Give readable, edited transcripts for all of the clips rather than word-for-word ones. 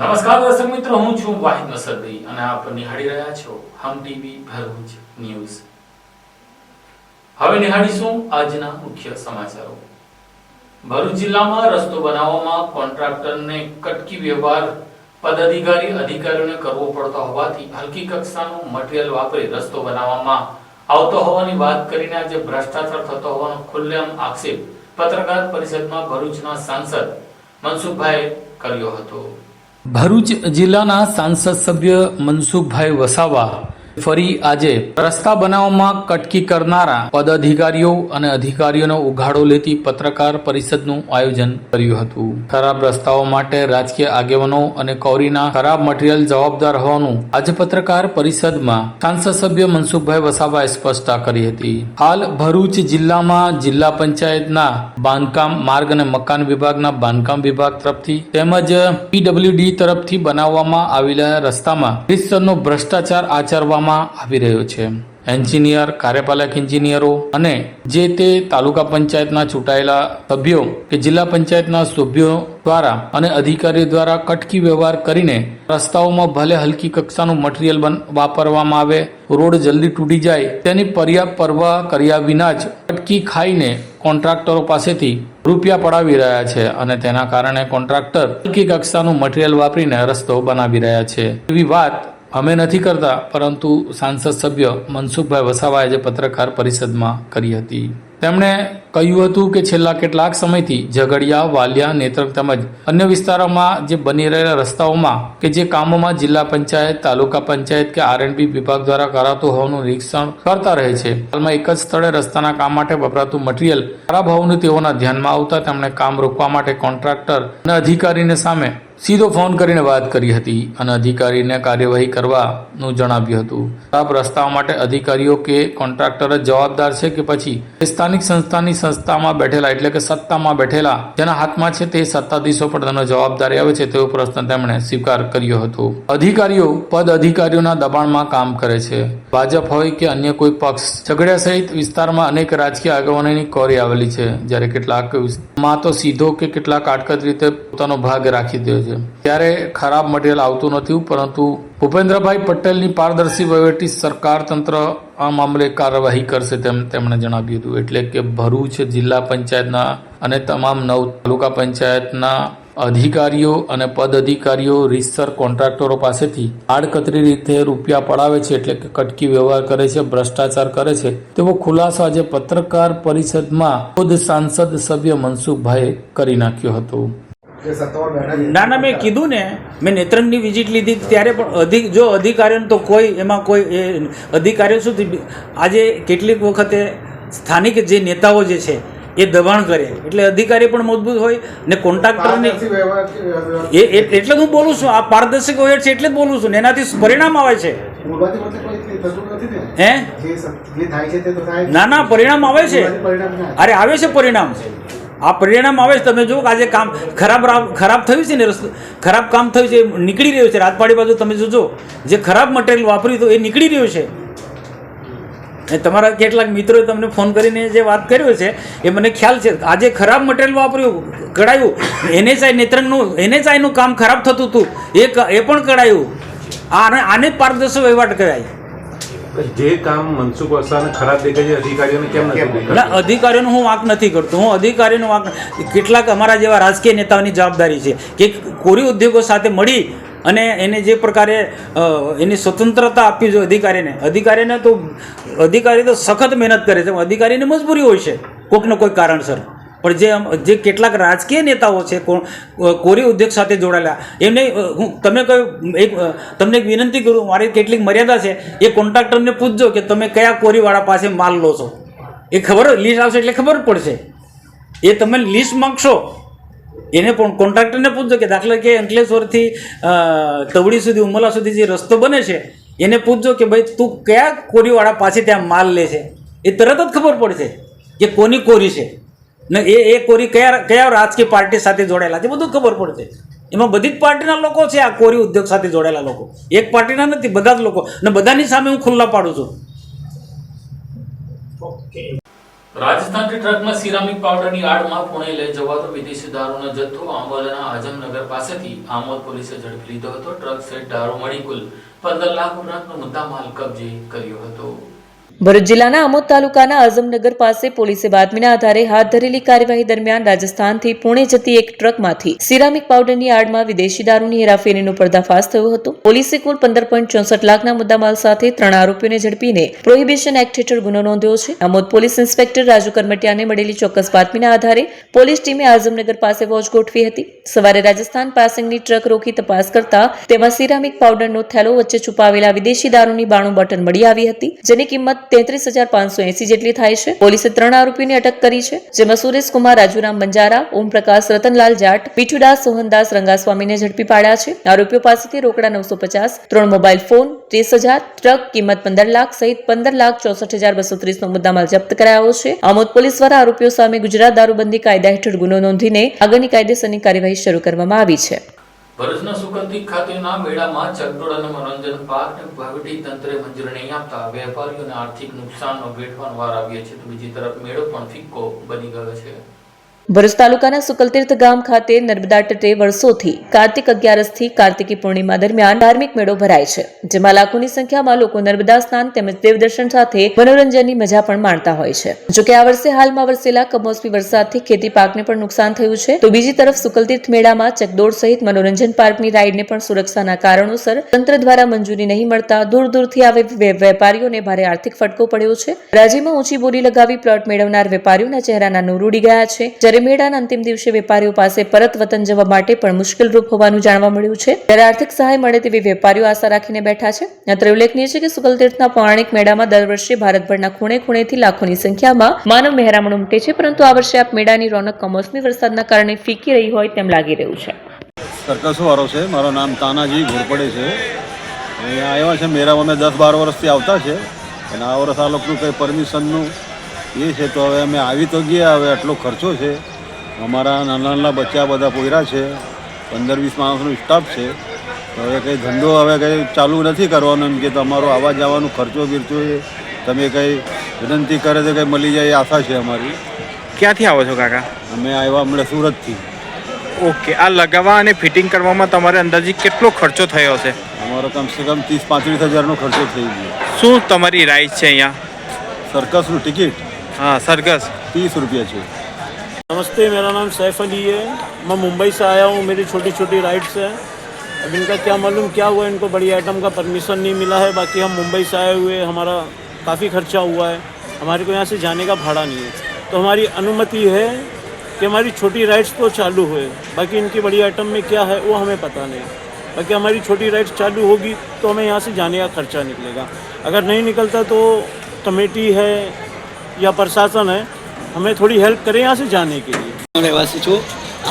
નમસ્કાર દર્શક મિત્રો, હું છું વાહિદ નસરદી અને આપ નિહાળી રહ્યા છો હમ ટીવી ભરૂચ ન્યૂઝ। હવે નિહાળીશું આજના મુખ્ય સમાચારો। ભરૂચ જિલ્લામાં રસ્તો બનાવવામાં કોન્ટ્રાક્ટરને કટકી વ્યવહાર પદાધિકારી અધિકારીઓને કરવો પડતો હોવાથી હલકી કક્ષાનું મટીરીયલ વાપરી રસ્તો બનાવવામાં આવતો હોવાની વાત કરીને આજે ભ્રષ્ટાચાર થતો હોવાનો ખુલ્લેઆમ આક્ષેપ પત્રકાર પરિષદમાં ભરૂચના સાંસદ મનસુખભાઈ કર્યો હતો। ભરૂચ જિલ્લાના સાંસદ સભ્ય મનસુખભાઈ વસાવા ફરી આજે રસ્તા બનાવવામાં કટકી કરનારા પદાધિકારીઓ અને અધિકારીઓનો ઉઘાડો લેતી પત્રકાર પરિષદનું આયોજન કર્યું હતું। ખરાબ રસ્તાઓ માટે રાજકીય આગેવાનો અને કોરીના ખરાબ મટીરીયલ જવાબદાર હોવાનું આજે પત્રકાર પરિષદમાં સાંસદ સભ્ય મનસુખભાઈ વસાવાએ સ્પષ્ટતા કરી હતી। હાલ ભરૂચ જિલ્લામાં જિલ્લા પંચાયતના બાંધકામ માર્ગ અને મકાન વિભાગના બાંધકામ વિભાગ તરફથી તેમજ પીડબ્લ્યુડી તરફથી બનાવવામાં આવેલા રસ્તામાં રીતસરનો ભ્રષ્ટાચાર આચરવામાં આવી રહ્યો છે। એન્જિનિયર, કાર્યપાલક એન્જિનિયરો અને જે તે તાલુકા પંચાયતના ચૂંટાયેલા સભ્યો કે જિલ્લા પંચાયતના સભ્યો દ્વારા અને અધિકારીઓ દ્વારા કટકી વ્યવહાર કરીને રસ્તાઓમાં ભલે હલકી કક્ષાનું મટીરીયલ વાપરવામાં આવે, રોડ જલ્દી તૂટી જાય તેની પર્યાપ્ત પરવા કર્યા વિના જ કટકી ખાઈને કોન્ટ્રાક્ટરો પાસેથી રૂપિયા પડાવી રહ્યા છે અને તેના કારણે કોન્ટ્રાક્ટર હલકી કક્ષાનું મટીરીયલ વાપરીને રસ્તો બનાવી રહ્યા છે। એવી વાત અમે નથી કરતા, પરંતુ સાંસદ સભ્ય મનસુખભાઈ વસાવાએ આજે પત્રકાર પરિષદમાં કરી હતી। તેમણે કહ્યું હતું કે છેલ્લા કેટલાક સમયથી ઝઘડિયા, વાલિયા, નેત્રંગ તેમજ અન્ય વિસ્તારોમાં જે બની રહેલા રસ્તાઓમાં કે જે કામોમાં જિલ્લા પંચાયત, તાલુકા પંચાયત કે આરએનબી વિભાગ દ્વારા કરાતું હોવાનું નિરીક્ષણ કરતા રહે છે। હાલમાં એક જ સ્થળે રસ્તાના કામ માટે વપરાતું મટીરીયલ ખરાબ હોવાનું તેઓના ધ્યાનમાં આવતા તેમણે કામ રોકવા માટે કોન્ટ્રાક્ટર અને અધિકારીને સામે સીધો ફોન કરીને વાત કરી હતી અને અધિકારીને કાર્યવાહી કરવાનું જણાવ્યું હતું। ખરાબ રસ્તાઓ માટે અધિકારીઓ કે કોન્ટ્રાક્ટર જ જવાબદાર છે કે પછી સ્થાનિક સંસ્થાની સંસ્થામાં બેઠેલા એટલે કે સત્તામાં બેઠેલા જેના હાથમાં છે તે સત્તાધીશો પર તેનો જવાબદારી આવે છે તેવો પ્રશ્ન તેમણે સ્વીકાર કર્યો હતો। અધિકારીઓ પદ અધિકારીઓના દબાણમાં કામ કરે છે। ભાજપ હોય કે અન્ય કોઈ પક્ષ, ઝઘડિયા સહિત વિસ્તારમાં અનેક રાજકીય આગેવાનોની કોરી આવેલી છે, જ્યારે કેટલાક માં તો સીધો કે કેટલાક આડકત રીતે પોતાનો ભાગ રાખી દે છે। ત્યારે ખરાબ મટીરીયલ આવતું નથી, પરંતુ ભૂપેન્દ્રભાઈ પટેલની પારદર્શી વહીવટી સરકાર તંત્ર આ મામલે કાર્યવાહી કરશે તેમ તેમણે જણાવ્યું હતું। એટલે કે ભરૂચ જિલ્લા પંચાયતના અને તમામ 9 તાલુકા પંચાયતના અધિકારીઓ અને પદ અધિકારીઓ રીતસર કોન્ટ્રાક્ટરો પાસેથી આડકતરી રીતે રૂપિયા પડાવે છે, એટલે કે કટકી વ્યવહાર કરે છે, ભ્રષ્ટાચાર કરે છે તેવો ખુલાસો આજે પત્રકાર પરિષદમાં ખુદ સાંસદ સભ્ય મનસુખભાઈએ કરી નાખ્યો હતો। ના મેં કીધું ને, મેં નેત્રંગની વિઝિટ લીધી ત્યારે પણ જો અધિકારીઓ તો કોઈ એમાં કોઈ અધિકારીઓ સુધી આજે કેટલીક વખતે સ્થાનિક જે નેતાઓ જે છે એ દબાણ કરે એટલે અધિકારી પણ મજબૂત હોય ને કોન્ટ્રાક્ટરની એટલે હું બોલું છું આ પારદર્શક હોય છે એટલે જ બોલું છું ને એનાથી પરિણામ આવે છે। હે ના પરિણામ આવે છે, અરે આવે છે પરિણામ, આ પરિણામ આવે છે। તમે જો આજે કામ ખરાબ થયું છે ને, રસ્તો ખરાબ કામ થયું છે, નીકળી રહ્યું છે રાજપાડી બાજુ તમે જોજો જે ખરાબ મટીરીયલ વાપર્યું હતું એ નીકળી રહ્યું છે। તમારા કેટલાક મિત્રોએ તમને ફોન કરીને જે વાત કર્યો છે એ મને ખ્યાલ છે। આજે ખરાબ મટીરીયલ વાપર્યું, કઢાયું, એનએચઆઈ નેત્રંગનું એનએચઆઈનું કામ ખરાબ થતું હતું એ પણ કઢાયું। આને પારદર્શક વહીવટ કહેવાય। જે કામ મનસુખ વસાવાને ખરાબ દેખાય છે અધિકારીઓને કેમ નથી દેખાતું? અધિકારીઓનો હું વાંક નથી કરતો, હું અધિકારીનો વાંક કેટલાક અમારા જેવા રાજકીય નેતાઓની જવાબદારી છે કે કોરી ઉદ્યોગો સાથે મળી અને એને જે પ્રકારે એની સ્વતંત્રતા આપવી જોઈએ અધિકારીને તો અધિકારી તો સખત મહેનત કરે છે, અધિકારીની મજબૂરી હોય છે કોઈકને કોઈ કારણસર, પણ જે કેટલાક રાજકીય નેતાઓ છે કોરી ઉદ્યોગ સાથે જોડાયેલા એમને હું તમને તમને એક વિનંતી કરું, મારી કેટલીક મર્યાદા છે, એ કોન્ટ્રાક્ટરને પૂછજો કે તમે કયા કોરીવાળા પાસે માલ લો છો, એ ખબર લિસ્ટ આવશે એટલે ખબર પડશે। એ તમે લિસ્ટ માંગશો એને પણ કોન્ટ્રાક્ટરને પૂછજો કે દાખલા કે અંકલેશ્વરથી તવડી સુધી ઉમલા સુધી જે રસ્તો બને છે એને પૂછજો કે ભાઈ તું કયા કોરીવાળા પાસે ત્યાં માલ લે છે, એ તરત જ ખબર પડશે કે કોની કોરી છે ને એ કોરી કયા રાજકીય પાર્ટી સાથે જોડાયેલા છે બધું ખબર પડશે। એમાં બધી જ પાર્ટીના લોકો છે, આ કોરી ઉદ્યોગ સાથે જોડાયેલા લોકો એક પાર્ટીના નથી, બધા જ લોકો, અને બધાની સામે હું ખુલ્લા પાડું છું। રાજસ્થાનથી ટ્રકમાં સિરામિક પાવડરની આડમાં પુણે લઈ જવાતો વિદેશી દારૂનો જથ્થો આંબોલના આઝમનગર પાસેથી આમોદ પોલીસે ઝડપી લીધો હતો. ટ્રક સહિત દારૂ મળી કુલ 15 લાખ ઉપરાંતનો મુદ્દામાલ કબજે કર્યો હતો. ભરૂચ જિલ્લાના આમોદ તાલુકાના આઝમનગર પાસે પોલીસે બાતમીના આધારે હાથ ધરેલી કાર્યવાહી દરમિયાન રાજસ્થાનથી પુણે જતી એક ટ્રકમાંથી સિરામિક પાવડરની આડમાં વિદેશી દારૂની હેરાફેરીનો પર્દાફાશ થયો હતો. પોલીસે કુલ 15.64 લાખના મુદ્દામાલ સાથે 3 આરોપીઓને ઝડપીને પ્રોહિબિશન એક્ટ હેઠળ ગુનો નોંધ્યો છે. આમોદ પોલીસ ઇન્સ્પેક્ટર રાજુ કરમટિયાને મળેલી ચોક્કસ બાતમીના આધારે પોલીસ ટીમે આઝમનગર પાસે વોચ ગોઠવી હતી. સવારે રાજસ્થાન પાસિંગની ટ્રક રોકી તપાસ કરતા તેમાં સિરામિક પાવડરનો થેલો વચ્ચે છુપાવેલા વિદેશી દારૂની 92 બોટલ મળી આવી હતી, જેની કિંમત 33,580 જેટલી થાય છે. પોલીસે 3 આરોપીઓને અટક કરી છે, જેમાં સુરેશ કુમાર રાજુરામ બંજારા, ઓમપ્રકાશ રતનલાલ જાટ, પીઠુદાસ સોહનદાસ રંગાસ્વામીને ઝડપી પાડ્યા છે. આરોપીઓ પાસેથી રોકડા 950, 3 મોબાઈલ ફોન, 30,000, ટ્રક કિંમત 15 લાખ સહિત 15,64,230 નો મુદ્દામાલ જપ્ત કરાયો છે. આમોદ પોલીસ દ્વારા આરોપીઓ સામે ગુજરાત દારૂબંધી કાયદા હેઠળ ગુનો નોંધીને આગળની કાયદેસરની કાર્યવાહી શરૂ કરવામાં આવી છે. ભરૂચના સુકલતી ખાતેના મેળામાં ચકડોળ અને મનોરંજન પાર્કને વહીવટી તંત્રે મંજૂરી નહીં આપતા વેપારીઓને આર્થિક નુકસાનનો વેઠવાનો વાર આવ્યો છે, તો બીજી તરફ મેળો પણ ફિક્કો બની ગયો છે. ભરૂચ તાલુકાના સુકલતીર્થ ગામ ખાતે નર્મદા તટે વર્ષોથી કાર્તિક 11 થી કાર્તિકી પૂર્ણિમા દરમિયાન ધાર્મિક મેળો ભરાય છે, જેમાં લાખોની સંખ્યામાં લોકો નર્મદા સ્નાન તેમજ દેવદર્શન સાથે મનોરંજનની મજા પણ માણતા હોય છે. જોકે આ વર્ષે હાલમાં વરસેલા કમોસમી વરસાદથી ખેતી પાકને પણ નુકસાન થયું છે, તો બીજી તરફ સુકલતીર્થ મેળામાં ચકડોળ સહિત મનોરંજન પાર્કની રાઈડને પણ સુરક્ષાના કારણોસર તંત્ર દ્વારા મંજૂરી નહીં મળતા દૂર દૂરથી આવે વેપારીઓને ભારે આર્થિક ફટકો પડ્યો છે. રાજ્યમાં ઊંચી બોલી લગાવી પ્લોટ મેળવનાર વેપારીઓના ચહેરાના નૂર ઉડી ગયા છે, જ્યારે મેળાના અંતિમ દિવસે વેપારીઓ પાસે પરત વતન જવા માટે પણ મુશ્કેલરૂપ હોવાનું જાણવા મળ્યું છે. ત્યારે આર્થિક સહાય મળે તેવી વેપારીઓ આશા રાખીને બેઠા છે. અત્રે ઉલ્લેખનીય છે કે સુકલતીર્થના પૌરાણિક મેળામાં દર વર્ષે ભારતભરના ખૂણે ખૂણેથી લાખોની સંખ્યામાં માનવ મહેરામણ ઉમટે છે, પરંતુ આ વર્ષે આ મેળાની રોનક કમોસમી વરસાદના કારણે ફીકી રહી હોય તેમ લાગી રહ્યું છે. સરકસવાળો છે, મારું નામ તાનાજી ઘોરપડે છે. અહીંયા આવ્યા છે મેળામાં અમે 10-12 વર્ષથી આવતા છે, અને આ વર્ષ આ લોકોનું કંઈ પરમિશનનું એ છે, તો હવે અમે આવી તો ગયા. હવે આટલો ખર્ચો છે, અમારા નાના નાના બચ્ચા બધા પોયરા છે, 15-20 માણસનો સ્ટાફ છે, તો હવે કંઈ ધંધો હવે કંઈ ચાલુ નથી કરવાનો એમ કે તમારો આવવા જવાનો ખર્ચો બિરચો એ તમે કંઈ વિનંતી કરે તો કંઈ મળી જાય એ આશા છે અમારી. ક્યાંથી આવો છો કાકા? અમે આવ્યા હમણાં સુરતથી. ઓકે, આ લગાવવા અને ફિટિંગ કરવામાં તમારે અંદાજિત કેટલો ખર્ચો થયો છે? અમારો કમસે કમ 30-35 હજારનો ખર્ચો થઈ ગયો. શું તમારી રાઈસ છે અહીંયા? सर्कस टिकट हाँ सरकस 30 रुपया है. नमस्ते, मेरा नाम सैफ अली है. मैं मुंबई से आया हूँ. मेरी छोटी छोटी राइड्स है. अब इनका क्या मालूम क्या हुआ, इनको बड़ी आइटम का परमिशन नहीं मिला है. बाकी हम मुंबई से आए हुए, हमारा काफ़ी खर्चा हुआ है. हमारे को यहाँ से जाने का भाड़ा नहीं है, तो हमारी अनुमति है कि हमारी छोटी राइड्स तो चालू हुए. बाकी इनकी बड़ी आइटम में क्या है वो हमें पता नहीं. बाकी हमारी छोटी राइड्स चालू होगी तो हमें यहाँ से जाने का खर्चा निकलेगा. अगर नहीं निकलता तो कमेटी है या प्रशासन है हमें थोड़ी हेल्प करे यहाँ से जाने के लिए. રહેવાસી છું.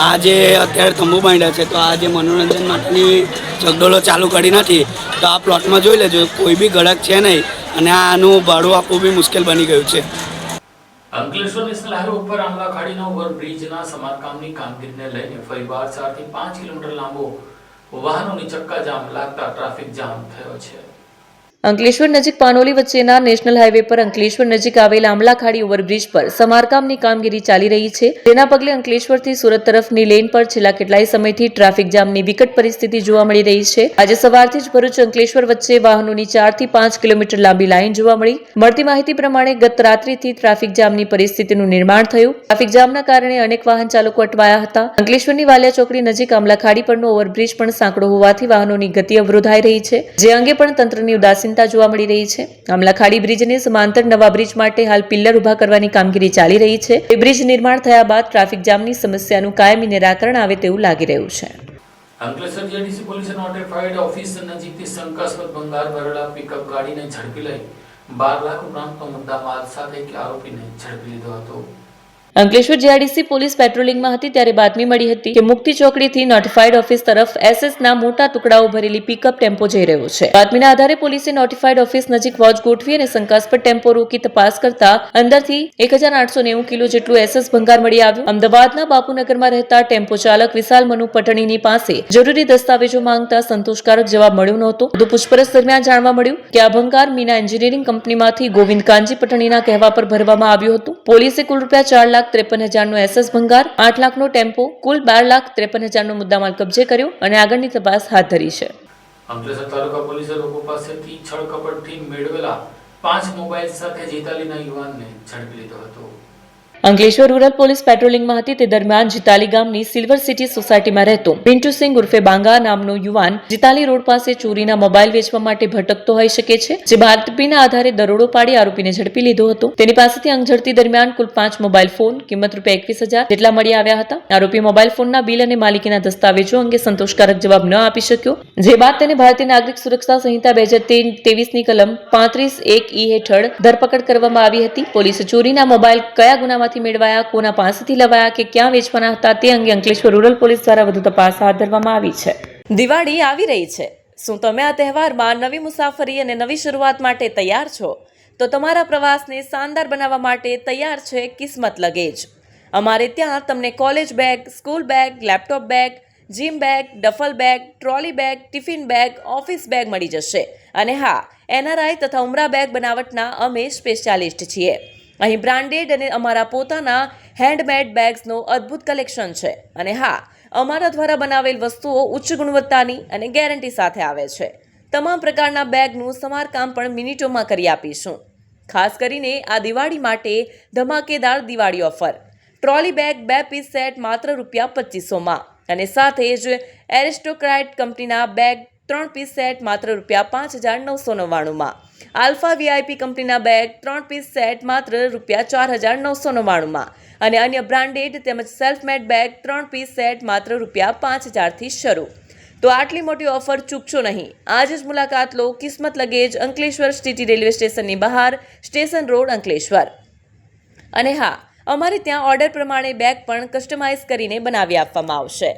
આ જે અત્યારે તંબુ બાંધ્યા છે, તો આ જે મનોરંજન માટેની ચકડોળો ચાલુ કરી નથી, તો આ પ્લોટમાં જોઈ લેજો, કોઈ બી ગળક છે નહીં, અને આનું ભાડું આપવું બી મુશ્કેલ બની ગયું છે. અંકલેશ્વર નેશનલ હાઈવે ઉપર આમલા ખાડીના ઓવરબ્રિજના સમારકામની કામગીરીને લઈને ફરીવાર 4 થી 5 કિલોમીટર લાંબો વાહનોની ચક્કાજામ લાગતા ટ્રાફિક જામ થયો છે. અંકલેશ્વર નજીક પાનોલી વચ્ચેના નેશનલ હાઈવે પર અંકલેશ્વર નજીક આવેલા આમલાખાડી ઓવરબ્રિજ પર સમારકામની કામગીરી ચાલી રહી છે. તેના પગલે અંકલેશ્વરથી સુરત તરફની લેન પર છેલ્લા કેટલાય સમયથી ટ્રાફિક જામની વિકટ પરિસ્થિતિ જોવા મળી રહી છે. આજે સવારથી જ ભરૂચ અંકલેશ્વર વચ્ચે વાહનોની 4 થી 5 કિલોમીટર લાંબી લાઈન જોવા મળી. મળતી માહિતી પ્રમાણે ગત રાત્રિથી ટ્રાફિક જામની પરિસ્થિતિનું નિર્માણ થયું. ટ્રાફિક જામના કારણે અનેક વાહન ચાલકો અટવાયા હતા. અંકલેશ્વરની વાલિયા ચોકડી નજીક આમલાખાડી પરનો ઓવરબ્રિજ પણ સાંકડો હોવાથી વાહનોની ગતિ અવરોધાઈ રહી છે, જે અંગે પણ તંત્રની ઉદાસીનતા જોવા મળી રહી છે. આમલાખાડી બ્રિજને સમાંતર નવા બ્રિજ માટે હાલ પિલ્લર ઉભા કરવાની કામગીરી ચાલી રહી છે. એ બ્રિજ નિર્માણ થયા બાદ ટ્રાફિક જામની સમસ્યાનું કાયમી નિરાકરણ આવે તેવું લાગી રહ્યું છે. અંકલેશ્વર જેડીસી પોલીસે નોટિફાઈડ ઓફિસ નજીકથી શંકાસ્પદ ભંગાર ભરેલા પિકઅપ ગાડીને ઝડપી લઈ 12 લાખ ઉપરાંતનો મુદ્દામાલ સાથે એક આરોપીને ઝડપી લીધો હતો. અંકલેશ્વર જીઆઈડીસી પોલીસ પેટ્રોલિંગમાં હતી ત્યારે બાતમી મળી હતી કે મુક્તિ ચોકડીથી નોટિફાઈડ ઓફિસ તરફ એસએસના મોટા ટુકડાઓ ભરેલી પિકઅપ ટેમ્પો જઈ રહ્યો છે. બાતમીના આધારે પોલીસે નોટિફાઈડ ઓફિસ નજીક વોચ ગોઠવી અને શંકાસ્પદ ટેમ્પો રોકી તપાસ કરતા અંદરથી 1890 કિલો જેટલું એસએસ ભંગાર મળી આવ્યું. અમદાવાદના બાપુનગરમાં રહેતા ટેમ્પો ચાલક વિશાલ મનુ પટણીની પાસે જરૂરી દસ્તાવેજો માંગતા સંતોષકારક જવાબ મળ્યો નહોતો. વધુ પૂછપરછ દરમિયાન જાણવા મળ્યું કે આ ભંગાર મીના એન્જિનિયરિંગ કંપનીમાંથી ગોવિંદ કાંજી પટણીના કહેવા પર ભરવામાં આવ્યું હતું. પોલીસે કુલ ₹4,53,000 નો એસએસ ભંગાર, 8 લાખનો ટેમ્પો, કુલ 12,53,000 નો મુદ્દામાલ કબજે કર્યો અને આગળની તપાસ હાથ ધરી છે. અંકલેશ્વર તાલુકા પોલીસે લોકો પાસેથી છળકપટથી મેળવેલા 5 મોબાઈલ સાથે જીતાલીના યુવાનને ઝડપી લીધો હતો. અંકલેશ્વર રૂરલ પોલીસ પેટ્રોલિંગમાં હતી તે દરમિયાન જીતાલી ગામની સિલ્વર સિટી સોસાયટીમાં રહેતો પિન્ટુ સિંહ ઉર્ફે બાંગા નામનો યુવાન જીતાલી રોડ પાસે ચોરીના મોબાઈલ વેચવા માટે ભટકતો હોઈ શકે છે. જે બાતમીના આધારે દરોડો પાડી આરોપીને ઝડપી લીધો હતો. તેની પાસેથી અંગઝડતી દરમિયાન કુલ 5 મોબાઈલ ફોન કિંમત ₹21,000 જેટલા મળી આવ્યા હતા. આરોપી મોબાઈલ ફોનના બિલ અને માલિકીના દસ્તાવેજો અંગે સંતોષકારક જવાબ ન આપી શક્યો, જે બાદ તેને ભારતીય નાગરિક સુરક્ષા સંહિતા 2023ની કલમ 35(1)E હેઠળ ધરપકડ કરવામાં આવી હતી. પોલીસે ચોરીના મોબાઈલ કયા ગુનામાંથી મેળવાયા, કોના પાસેથી લવાયા કે ક્યાં વેચવાના હતા તે અંગે અંકલેશ્વર રૂરલ પોલીસ દ્વારા વધુ તપાસ હાથ ધરવામાં આવી છે. દિવાળી આવી રહી છે. શું તમે આ તહેવારમાં નવી મુસાફરી અને નવી શરૂઆત માટે તૈયાર છો? તો તમારા પ્રવાસને શાનદાર બનાવવા માટે તૈયાર છે કિસ્મત લગેજ. અમારે ત્યાં તમને college bag, school bag, laptop bag, gym bag, duffel bag, trolley bag, tiffin bag, office bag મળી જશે. અને હા, એનઆરઆઈ તથા ઉમરા બેગ બનાવટના અમે સ્પેશિયાલિસ્ટ છીએ. અહીં બ્રાન્ડેડ અને અમારા પોતાના હેન્ડમેડ બેગ્સનો અદ્ભુત કલેક્શન છે. અને હા, અમારા દ્વારા બનાવેલ વસ્તુઓ ઉચ્ચ ગુણવત્તાની અને ગેરંટી સાથે આવે છે. તમામ પ્રકારના બેગનું સમારકામ પણ મિનિટોમાં કરી આપીશું. ખાસ કરીને આ દિવાળી માટે ધમાકેદાર Diwali offer. Trolley bag 2 piece set માત્ર ₹2500માં અને સાથે જ એરિસ્ટોક્રાઇટ કંપનીના બેગ 3 પીસ સેટ માત્ર ₹5,999માં. આલ્ફા વીઆઈપી કંપનીના બેગ 3 પીસ સેટ માત્ર ₹4,999માં અને અન્ય બ્રાન્ડેડ તેમજ self made bag 3 piece set માત્ર ₹5,000થી શરૂ. તો આટલી મોટી ઓફર ચૂકશો નહીં. આજે જ મુલાકાત લો કિસ્મત લગેજ, અંકલેશ્વર સિટી રેલવે સ્ટેશનની બહાર, સ્ટેશન રોડ, અંકલેશ્વર. અને હા, અમારે ત્યાં ઓર્ડર પ્રમાણે બેગ પણ કસ્ટમાઇઝ કરીને બનાવી આપવામાં આવશે.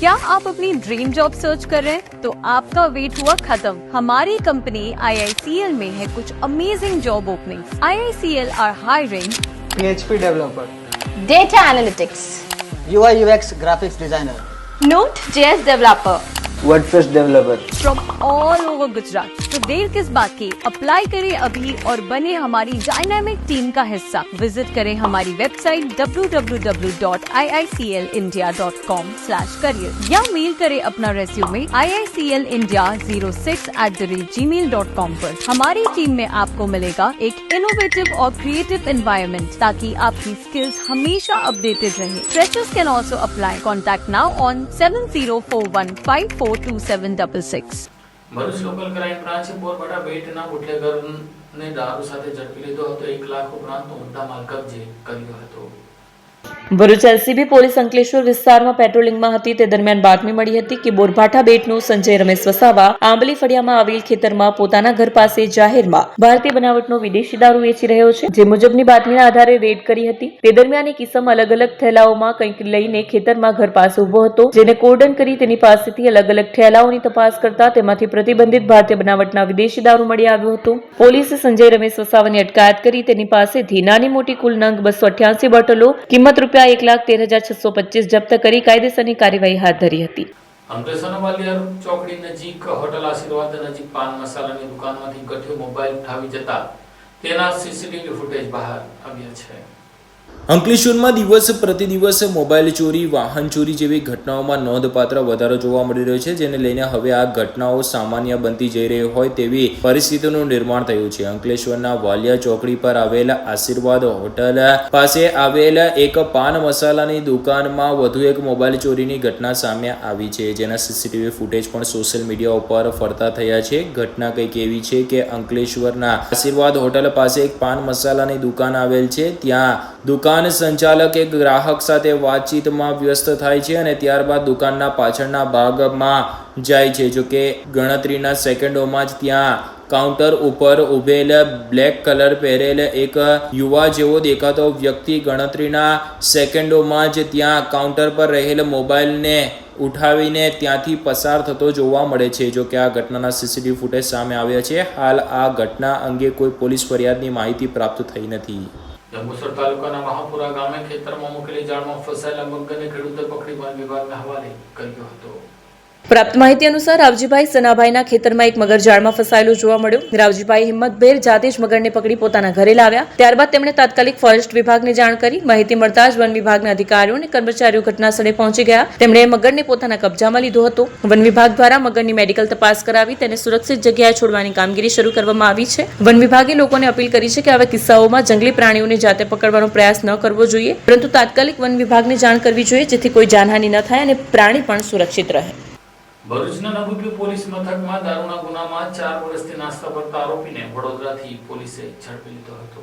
क्या आप अपनी ड्रीम जॉब सर्च कर रहे हैं? तो आपका वेट हुआ खत्म. हमारी कंपनी IICL में है कुछ amazing job openings. IICL are hiring PHP developer, data analytics, UI UX graphics designer, Node.js developer WordPress developer. from all over Gujarat. तो देर किस बात की, अप्लाई करें अभी और बने हमारी डायनामिक टीम का हिस्सा। विजिट करें हमारी वेबसाइट www.iiclindia.com/career या मेल करें अपना रेज्यूमे iiclindia06@gmail.com पर। हमारी टीम में आपको मिलेगा एक इनोवेटिव और क्रिएटिव एनवायरनमेंट ताकि आपकी स्किल्स हमेशा अपडेटेड रहे। Freshers can also apply. Contact now on 7041542766। Bharuch local crime બ્રાન્ચે બોરબાડા બેટના બુટલેગરને દારૂ સાથે ઝડપી લીધો હતો. 1 લાખ ઉપરાંતનો મુદ્દામાલ કબજે કર્યો હતો. ભરૂચ એલસીબી પોલીસ અંકલેશ્વર વિસ્તારમાં પેટ્રોલિંગમાં હતી તે દરમિયાન બાતમી મળી હતી કે બોરભાઠા બેટનો સંજય રમેશ વસાવા આંબલી ફળિયામાં આવેલ ખેતરમાં પોતાના ઘર પાસે જાહેરમાં ભારતીય બનાવટનો વિદેશી દારૂ વેચી રહ્યો છે. જે મુજબની બાતમીના આધારે રેડ કરી હતી. તે દરમિયાન એક ઇસમ અલગ અલગ થેલાઓમાં કંઈક લઈને ખેતરમાં ઘર પાસે ઉભો હતો, જેને કોર્ડન કરી તેની પાસેથી અલગ અલગ થેલાઓની તપાસ કરતા તેમાંથી પ્રતિબંધિત ભારતીય બનાવટના વિદેશી દારૂ મળી આવ્યો હતો. પોલીસે સંજય રમેશ વસાવાની અટકાયત કરી તેની પાસેથી નાની મોટી કુલ નંગ 288 બોટલો કિંમત ₹1,13,625 જપ્ત કરી કાયદેસરની કાર્યવાહી હાથ ધરી હતી. અંકલેશ્વરના વાલિયાર ચોકડી નજીક હોટલ આશીર્વાદ નજીક પાન મસાલાની દુકાનમાંથી ગઠિયો મોબાઈલ ઉઠાવી જતા તેના સીસીટીવી ફૂટેજ બહાર આવ્યા છે. અંકલેશ્વરમાં દિવસ પ્રતિદિવસ મોબાઈલ ચોરી, વાહન ચોરી જેવી ઘટનાઓમાં નોંધપાત્ર વધારો જોવા મળી રહ્યો છે, જેને લઈને હવે આ ઘટનાઓ સામાન્ય બનતી જઈ રહી હોય તેવી પરિસ્થિતિનું નિર્માણ થયું છે. અંકલેશ્વરના વાલિયા ચોકડી પર આવેલ આશીર્વાદ હોટલ પાસે આવેલ એક પાન મસાલાની દુકાનમાં વધુ એક મોબાઈલ ચોરીની ઘટના સામે આવી છે, જેના સીસીટીવી ફૂટેજ પણ સોશિયલ મીડિયા ઉપર ફરતા થયા છે. ઘટના કંઈક એવી છે કે અંકલેશ્વરના આશીર્વાદ હોટલ પાસે એક પાન મસાલાની દુકાન આવેલ છે. ત્યાં દુકાન સંચાલક એક ગ્રાહક સાથે વાતચીતમાં વ્યસ્ત થાય છે અને ત્યારબાદ દુકાનના પાછળના ભાગમાં જાય છે. જો કે ગણતરીના સેકન્ડોમાં જ ત્યાં કાઉન્ટર ઉપર ઉભેલ બ્લેક કલર પહેરેલ એક યુવા જેવો દેખાતો વ્યક્તિ ગણતરીના સેકન્ડોમાં જ ત્યાં કાઉન્ટર પર રહેલ મોબાઈલને ઉઠાવીને ત્યાંથી પસાર થતો જોવા મળે છે. જો કે આ ઘટનાના સીસીટીવી ફૂટેજ સામે આવ્યા છે. હાલ આ ઘટના અંગે કોઈ પોલીસ ફરિયાદની માહિતી પ્રાપ્ત થઈ નથી. જંબુસર તાલુકાના મહાપુરા ગામે ખેતરમાં મૂકેલી જાળમાં ફસાયેલા મગરને ખેડૂતે પકડી વન વિભાગના હવાલે કર્યો હતો. પ્રાપ્ત માહિતી અનુસાર રાવજીભાઈ સનાભાઈના ખેતરમાં એક મગર જાળમાં ફસાયેલો જોવા મળ્યો. રાવજીભાઈ હિંમતભેર જાતે જ મગરને પકડી પોતાના ઘરે લાવ્યા. ત્યારબાદ તેમણે તાત્કાલિક ફોરેસ્ટ વિભાગને જાણ કરી. માહિતી મળતા જ વન વિભાગના અધિકારીઓ અને કર્મચારીઓ ઘટના સ્થળે પહોંચી ગયા. તેમણે મગરને પોતાના કબજામાં લીધો હતો. વન વિભાગ દ્વારા મગરની મેડિકલ તપાસ કરાવી તેને સુરક્ષિત જગ્યાએ છોડવાની કામગીરી શરૂ કરવામાં આવી છે. વન વિભાગે લોકોને અપીલ કરી છે કે આવા કિસ્સાઓમાં જંગલી પ્રાણીઓને જાતે પકડવાનો પ્રયાસ ન કરવો જોઈએ, પરંતુ તાત્કાલિક વન વિભાગને જાણ કરવી જોઈએ, જેથી કોઈ જાનહાનિ ન થાય અને પ્રાણી પણ સુરક્ષિત રહે. ભરૂચના નબુપી પોલીસ મથકમાં દારૂના ગુનામાં 4 વર્ષથી નાસ્તા ફરતા આરોપીને વડોદરાથી પોલીસે ઝડપી લીધો હતો.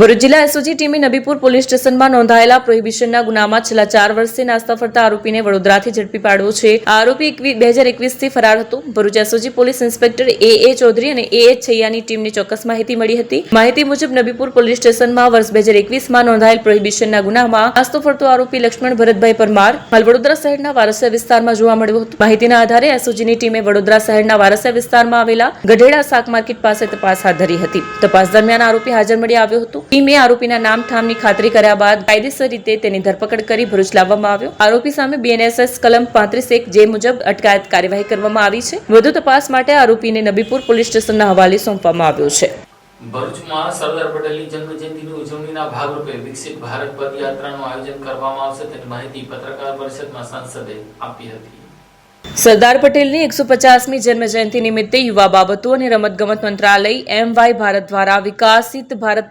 ભરૂચ જિલ્લા એસઓજી ટીમે નબીપુર પોલીસ સ્ટેશનમાં નોંધાયેલા પ્રોહિબિશનના ગુનામાં છેલ્લા 4 વર્ષથી નાસ્તા ફરતા આરોપીને વડોદરાથી ઝડપી પાડ્યો છે. આ આરોપી 2021 થી ફરાર હતો. Bharuch SOG police inspector A Chaudhary અને એ છૈયાની ટીમને ચોક્કસ માહિતી મળી હતી. માહિતી મુજબ નબીપુર પોલીસ સ્ટેશનમાં વર્ષ 2021માં નોંધાયેલ પ્રોહિબિશનના ગુનામાં નાસ્તો ફરતો આરોપી લક્ષ્મણ ભરતભાઈ પરમાર હાલ વડોદરા શહેરના વારસિયા વિસ્તારમાં જોવા મળ્યો હતો. માહિતીના આધારે એસઓજીની ટીમે વડોદરા શહેરના વારસિયા વિસ્તારમાં આવેલા ગઢેડા શાક માર્કેટ પાસે તપાસ હાથ ધરી હતી. તપાસ દરમિયાન આરોપી હાજર મળી આવ્યો હતો. ટીમે આરોપીના નામ ઠામની ખાતરી કર્યા બાદ કાયદેસર રીતે તેની ધરપકડ કરી ભરૂચ લાવવામાં આવ્યો. આરોપી સામે BNSS કલમ 35(1) જે મુજબ અટકાયત કાર્યવાહી કરવામાં આવી છે. વધુ તપાસ માટે આરોપીને નબીપુર પોલીસ સ્ટેશનના હવાલે સોંપવામાં આવ્યો છે. ભરૂચમાં સરદાર પટેલની જન્મજયંતિની ઉજવણીના ભાગરૂપે વિકસિત ભારત પદયાત્રાનું આયોજન કરવામાં આવશે તેની માહિતી પત્રકાર પરિષદમાં સાંસદે આપી હતી. સરદાર પટેલની 150મી જન્મ જયંતિ નિમિત્તે યુવા બાબતો અને રમતગમત મંત્રાલય MY ભારત દ્વારા વિકસિત ભારત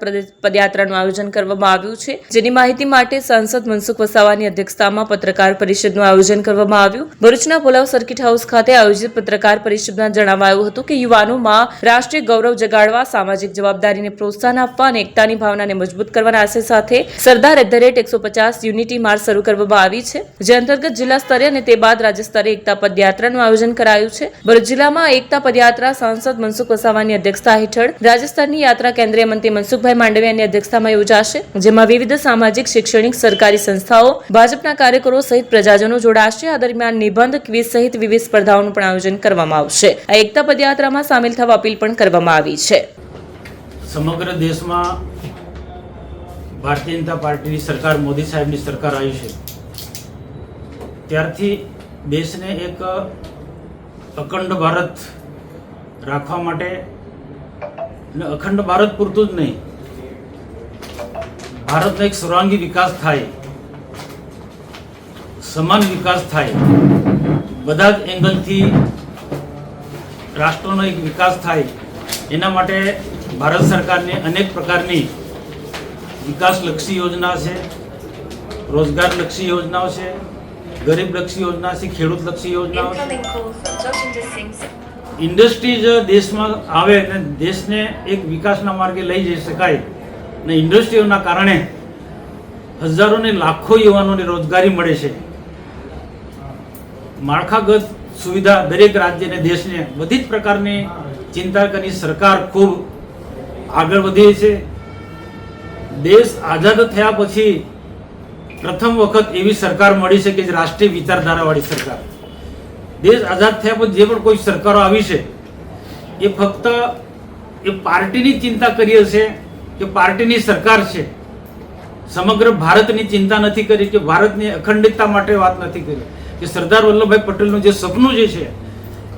પદયાત્રાનું આયોજન કરવામાં આવ્યું છે, જેની માહિતી માટે સાંસદ મનસુખ વસાવાની અધ્યક્ષતામાં પત્રકાર પરિષદનું આયોજન કરવામાં આવ્યું. ભરૂચના પુલાવ સર્કિટ હાઉસ ખાતે આયોજિત પત્રકાર પરિષદમાં જણાવાયું હતું કે યુવાનોમાં રાષ્ટ્રીય ગૌરવ જગાડવા, સામાજિક જવાબદારીને પ્રોત્સાહન આપવા અને એકતાની ભાવનાને મજબૂત કરવાના આશય સાથે સરદાર @150 યુનિટી માર્ચ શરૂ કરવામાં આવી છે, જે અંતર્ગત જિલ્લા સ્તરે અને તે બાદ રાજ્ય સ્તરે એકતા પદયાત્રાનું આયોજન કરાયું છે. ભરૂચ જિલ્લામાં એકતા પદયાત્રા સાંસદ મનસુખ વસાવાની અધ્યક્ષતા હેઠળ રાજસ્થાનની યાત્રા કેન્દ્રીય મંત્રી મનસુખભાઈ માંડવિયાની અધ્યક્ષતામાં યોજાશે, જેમાં વિવિધ સામાજિક, શૈક્ષણિક, સરકારી સંસ્થાઓ, ભાજપના કાર્યકરો સહિત પ્રજાજનો જોડાશે. આ દરમિયાન નિબંધ, ક્વિઝ સહિત વિવિધ સ્પર્ધાઓનું પણ આયોજન કરવામાં આવશે. આ એકતા પદયાત્રામાં સામેલ થવા અપીલ પણ કરવામાં આવી છે. સમગ્ર દેશમાં ભારતીય જનતા પાર્ટીની સરકાર, મોદી સાહેબની સરકાર આવી છે, ત્યારથી દેશને એક અખંડ ભારત રાખવા માટે અને અખંડ ભારત પૂરતું જ નહીં, ભારતનો એક સર્વાંગી વિકાસ થાય, સમાન વિકાસ થાય, બધા જ એંગલથી રાષ્ટ્રનો એક વિકાસ થાય, એના માટે ભારત સરકારની અનેક પ્રકારની વિકાસલક્ષી યોજના છે, રોજગારલક્ષી યોજનાઓ છે, ગરીબલક્ષી યોજના છે, ખેડૂતલક્ષી યોજનાઓ છે. ઇન્ડસ્ટ્રીઝ દેશમાં આવે અને દેશને એક વિકાસના માર્ગે લઈ જઈ શકાય અને ઇન્ડસ્ટ્રીઓના કારણે હજારોને લાખો યુવાનોને રોજગારી મળે છે. માળખાગત સુવિધા દરેક રાજ્ય અને દેશને બધી જ પ્રકારની ચિંતા કરી સરકાર ખૂબ આગળ વધી છે. દેશ આઝાદ થયા પછી પ્રથમ વખત એવી સરકાર મળી છે કે જે રાષ્ટ્રીય વિચારધારાવાળી સરકાર. દેશ આઝાદ થયા પછી જે પણ કોઈ સરકારો આવી છે એ ફક્ત એ પાર્ટીની ચિંતા કરી હશે કે પાર્ટીની સરકાર છે, સમગ્ર ભારતની ચિંતા નથી કરી, કે ભારતની અખંડિતતા માટે વાત નથી કરી, કે સરદાર વલ્લભભાઈ પટેલનું જે સપનું જે છે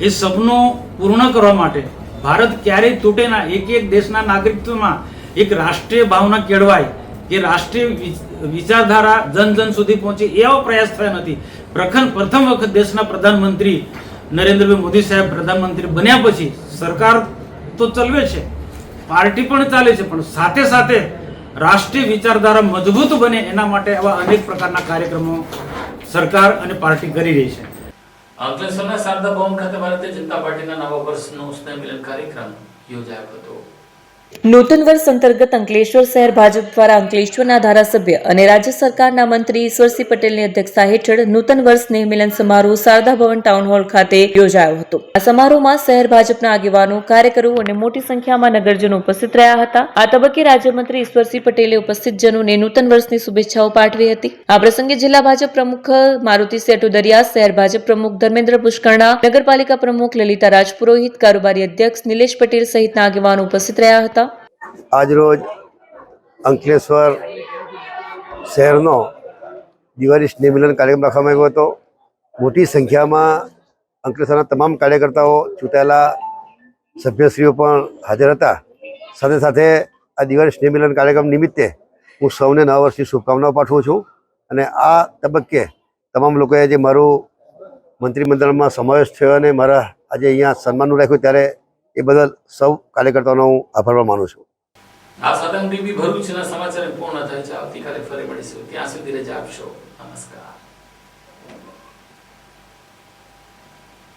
એ સપનું પૂર્ણ કરવા માટે ભારત ક્યારેય તૂટે ના, એક એક દેશના નાગરિકત્વમાં એક રાષ્ટ્રીય ભાવના કેળવાય, કે રાષ્ટ્રીય વિચારધારા જન જન સુધી પહોંચે એવો પ્રયાસ થયો નથી. પ્રથમ વખત દેશના પ્રધાનમંત્રી નરેન્દ્રભાઈ મોદી સાહેબ પ્રધાનમંત્રી બન્યા પછી સરકાર તો ચલવે છે, પાર્ટી પણ ચાલે છે, પણ સાથે સાથે રાષ્ટ્રીય વિચારધારા મજબૂત બને એના માટે આવા અનેક પ્રકારના કાર્યક્રમો સરકાર અને પાર્ટી કરી રહી છે. અંકલેશ્વરના શારદા ભવન ખાતે ભારતીય જનતા પાર્ટીના નવા વર્ષનો સ્નેહ મિલન કાર્યક્રમ યોજાયો હતો. નૂતન વર્ષ અંતર્ગત અંકલેશ્વર શહેર ભાજપ દ્વારા અંકલેશ્વરના ધારાસભ્ય અને રાજ્ય સરકારના મંત્રી ઈશ્વરસિંહ પટેલની અધ્યક્ષતા હેઠળ નૂતન વર્ષ સ્નેહ મિલન સમારોહ શારદા ભવન ટાઉન હોલ ખાતે યોજાયો હતો. આ સમારોહમાં શહેર ભાજપના આગેવાનો, કાર્યકરો અને મોટી સંખ્યામાં નગરજનો ઉપસ્થિત રહ્યા હતા. આ તબક્કે રાજ્યમંત્રી ઈશ્વરસિંહ પટેલે ઉપસ્થિત જનોને નૂતન વર્ષની શુભેચ્છાઓ પાઠવી હતી. આ પ્રસંગે જિલ્લા ભાજપ પ્રમુખ મારુતિ સેટુદરિયા, શહેર ભાજપ પ્રમુખ ધર્મેન્દ્ર પુષ્કરણા, નગરપાલિકા પ્રમુખ લલિતા રાજપુરોહિત, કારોબારી અધ્યક્ષ નિલેશ પટેલ સહિતના આગેવાનો ઉપસ્થિત રહ્યા હતા. આજરોજ અંકલેશ્વર શહેરનો દિવાળી સ્નેહ મિલન કાર્યક્રમ રાખવામાં આવ્યો હતો. મોટી સંખ્યામાં અંકલેશ્વરના તમામ કાર્યકર્તાઓ, ચૂંટાયેલા સભ્યશ્રીઓ પણ હાજર હતા. સાથે સાથે આ દિવાળી સ્નેહ મિલન કાર્યક્રમ નિમિત્તે હું સૌને નવા વર્ષની શુભકામનાઓ પાઠવું છું. અને આ તબક્કે તમામ લોકોએ જે મારું મંત્રીમંડળમાં સમાવેશ થયો અને મારા આજે અહીંયા સન્માનનું રાખ્યું ત્યારે એ બદલ સૌ કાર્યકર્તાઓનો હું આભાર માનું છું. આ સાથે ટીવી ભરૂચના સમાચાર પૂર્ણ થાય છે. આવતીકાલે ફરી મળીશું. ત્યાં સુધી રજા આપશો. નમસ્કાર.